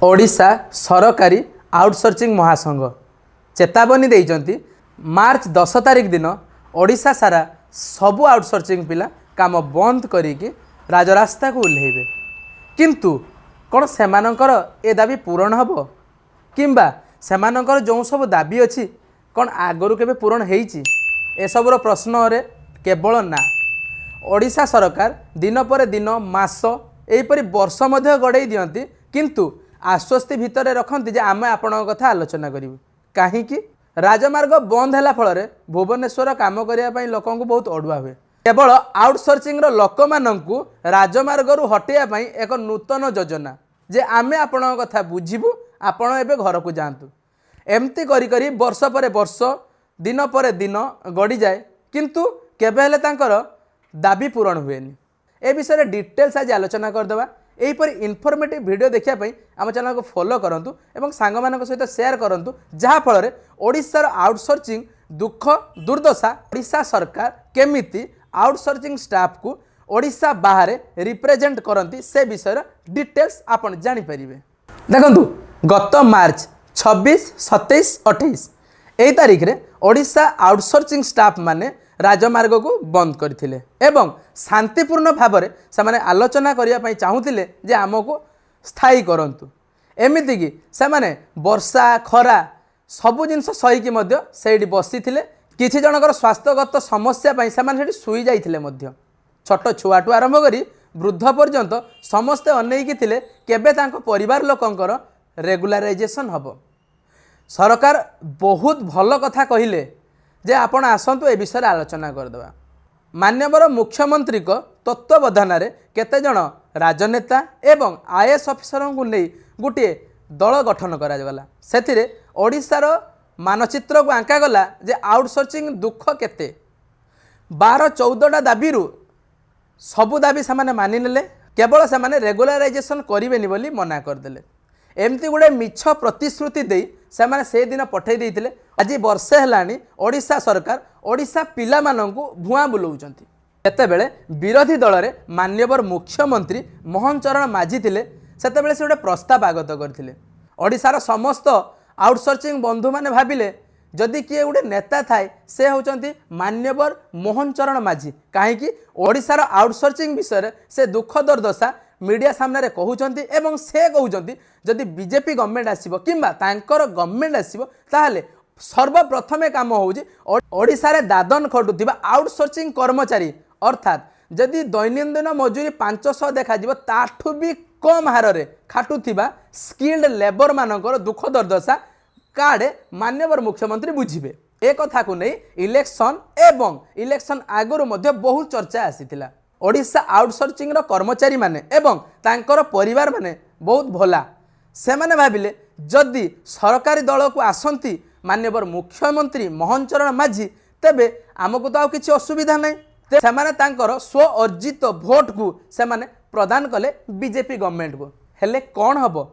ओडिशा सरकारी आउटसोर्सिंग महासंघ चेतावनी देइचंती मार्च 10 तारिख दिन ओडिशा सारा सबु आउटसोर्सिंग पिला काम बंद करिकी राजरास्ता को उल्हेबे किंतु कौन सेमानंकर ए दाबी पूरण हबो किंबा सेमानंकर जो सब दाबी अच्छी कौन आगरू केबे पूरण हेइची ए सबरो प्रश्न रे केवल ना ओडिशा सरकार दिन पर दिन मास एहीपरि वर्ष मध्य गड़े दियंती किंतु आश्वस्ति भितर रखती जे आम आपण कथा आलोचना करूँ कहीं राजमार्ग बंद है फल भुवनेश्वर कम करने लोक बहुत अड़ुआ हुए केवल आउटसोर्सिंग लोक मानू राजमार्ग हटाइवाई एक नूतन योजना जे आमे आपण कथा बुझीबू आपण एबे घर को जातु एमती करी वर्ष पर वर्ष दिन पर दिन गड़ी जाए किंतु केबे हेले तांकर दाबी पूरण हुएनी ए विषय डिटेल्स आज आलोचना करदेवा यहीपरि इनफॉर्मेटिव वीडियो देखापी आम चैनल को फॉलो करूँ और सांग मान सहित शेयर करूँ जहाँफल ओडिशार आउटसोर्सिंग दुख दुर्दशा ओडिशा सरकार केमिति आउटसोर्सिंग स्टाफ को ओडिशा बाहर रिप्रेजेंट करती से विषय डिटेल्स आपन जानीपर देखु गत मार्च 26, 27, 28 यही तारीख में ओडिशा आउटसोर्सिंग स्टाफ माने राजमार्ग को बंद करथिले एवं शांतिपूर्ण भाव में से आलोचना करने चाहूले जे आमको स्थायी करंतु एमिति कि से वर्षा खरा सबु जिनस सहीकि से बसी किछि जनकर स्वास्थ्यगत समस्या से शुई जाइथिले छोट छुआठू आरंभ करी वृद्ध पर्यंत समस्ते अनेकी थिले केबे तांको परिवार लोकंकर रेगुलाराइजेशन हबो सरकार बहुत भल कथा कहिले जे आपण आसंतु ए विषय आलोचना करदेवा मान्यवर मुख्यमंत्री को तत्वावधान केते जन राजनेता एवं आईएएस अफिसर को नहीं गोटे दल गठन करागला से ओडिशार मानचित्र को आंकागला जे आउटसोर्सिंग दुख केते 12-14 दाबी सबु दाबी से मानिने केवल से रेगुलाराइजेशन करेनि बोली मना करदेले एमती गोटे मिछ प्रतिश्रुति दे से दिन पठे देते आज वर्षे है ओडिशा सरकार ओडिशा पिला मानंकु भुआ बुलाउछंती जेतेबेले विरोधी दल रे मान्यवर मुख्यमंत्री मोहन चरण माझी थिले सेतेबेले से गोटे प्रस्ताव आगत करथिले ओडिशार समस्त आउटसोर्सिंग बंधु माने भाबिले जदि किए गोटे नेता थाए से होचंती मान्यवर मोहन चरण माझी कहीं ओडिशार आउटसोर्सिंग विषय से दुख दुर्दशा मीडिया सामने कहउचंती एवं से कहउचंती जदि बीजेपी गवर्नमेंट आसीबो किंबा तांकर गवर्नमेंट आसीबो ताहाले सर्वप्रथमे काम होउची ओडिशा रे दादन खटुथिबा आउटसोर्सिंग कर्मचारी अर्थात जदि दैनंदिन मजूरी 500 देखा जीवो ताठू भी कम हार रे खाटुथिबा स्किल्ड लेबर मानकर दुख दुर्दशा काडे मान्यवर मुख्यमंत्री बुझिबे ए कथा को नहीं इलेक्शन एवं इलेक्शन आगुरु मध्ये बहुत चर्चा आसीथिला ओडिशा आउटसोर्सिंग कर्मचारी माने एवं तांकर परिवार माने बहुत भला से माने भाबिले जदि सरकारी दल को आसंती मान्यवर मुख्यमंत्री मोहन चरण माझी तेबे आमको तो किसी असुविधा नहीं से माने तांकर स्व अर्जित भोट को से माने प्रदान कले बीजेपी गवर्नमेंट को हेले कौन हबो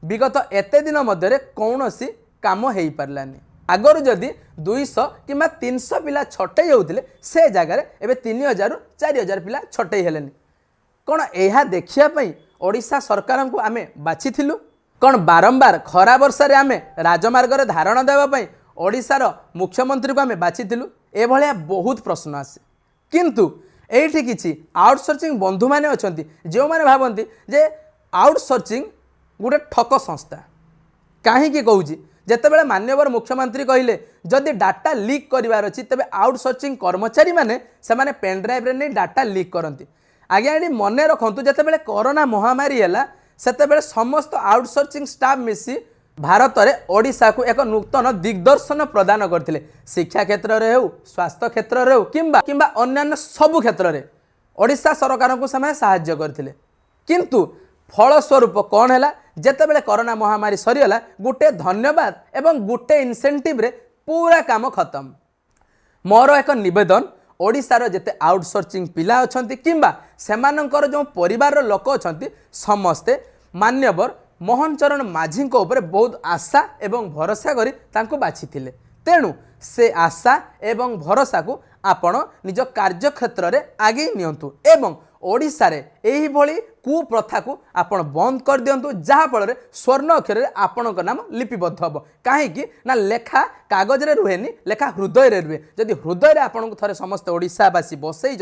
विगत एते दिन मध्य कौनसी काम हो पारलानी आगर जदि 200 कि 300 पिला छटई होते से जगार एवं 3000-4000 पिला छटई हेलेनी कौन यह देखापी ओडिशा सरकार को आमे बाछिथिलु कौन बारंबार खरा वर्षा आमे राजमार्ग रे धारण देवाई ओडिशार मुख्यमंत्री को आमे बाछिथिलु ए भलिया बहुत प्रश्न आसे किंतु एठी किछि आउटसोर्सिंग बंधु माने अछंती जो माने भाबंती जे आउटसोर्सिंग गोटे ठक संस्था कहीं कहूँ जितेबाला मान्यवर मुख्यमंत्री कहले जदि डाटा लीक करार अच्छी तेज आउटसोर्सिंग कर्मचारी माने से माने पेनड्राइव रे नहीं डाटा लीक करती आज्ञा ये मन रखु जितेबाला कोरोना महामारी है से समस्त आउटसोर्सिंग स्टाफ मिसी भारत में ओडिशा को एक नूतन दिग्दर्शन प्रदान करते शिक्षा क्षेत्र में हो स्वास्थ्य क्षेत्र में हो किंबा अन्य सबु क्षेत्र में ओडिशा सरकार को साहाय्य करते किंतु फलस्वरूप कौन है जितेबाला कोरोना महामारी सरीगला गोटे धन्यवाद एवं गोटे इनसेंटिव रे पूरा काम खत्म मोर एक निवेदन ओडिशार जेते आउटसोर्सिंग पिला अछंती किंबा सेमानंकर जो परिवार लोक अछंती समस्ते मान्यवर मोहन चरण माझी ऊपर बहुत आशा एवं भरोसा करी तांको बाछिथिले तेणु से आशा एवं भरोसा को आपण निज कार्यक्षेत्र रे आगे नियंतु एवं ओडिशा रे एही भली कुप्रथा को आपण बंद कर दिंतु जहाँफल स्वर्ण अक्षर आपणक नाम लिपिबद्ध हम कहीं ना लेखा कागज रे रुहेनी लेखा हृदय रे रुहे जदि हृदय रे आपन थरे समस्त ओडिशावासी बसई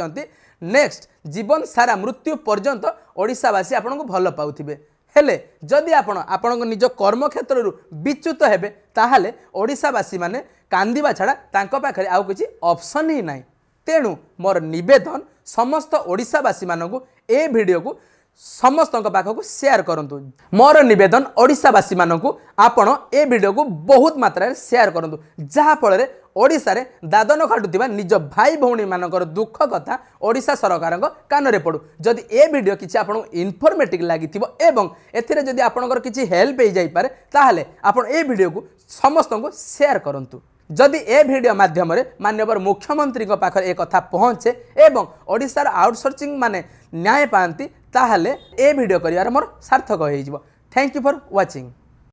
नेक्स्ट जीवन सारा मृत्यु पर्यंत ओडिशावासी आपन को भल पाउथिबे हेले जदि आपण निज कर्म क्षेत्र विच्युत हेबे ताहाले ओडिशावासी माने कांदिबा छाड़ा तांको पाखरे आउ किछि ऑप्शन ही नाही तेणु मोर निवेदन समस्त ओडिशावासी मानकु ए वीडियो को समस्त पाखक शेयर करंतु मोर निवेदन ओडिशावासी मानकु आपण ए वीडियो को बहुत मात्रा शेयर करंतु जहा फल ओडिशा रे दादन खाटुथिबा निज भाई भौणी मानकर दुख कथा ओडिशा सरकार कान रे पड़ू जदि ए वीडियो किछि आपन इनफॉर्मेटिव लागिथिबो एवं एथिरे जदि आपनकर किछि हेल्प हे जाई पारे ताहाले आपण ए वीडियो को समस्त को शेयर करंतु जदि ए वीडियो माध्यम माननीय मुख्यमंत्री पाखर एक कथा पहुँचे एवं ओडिशार आउटसोर्सिंग माने न्याय पाती ताहले ए वीडियो करियार मोर सार्थक हो। Thank you for watching.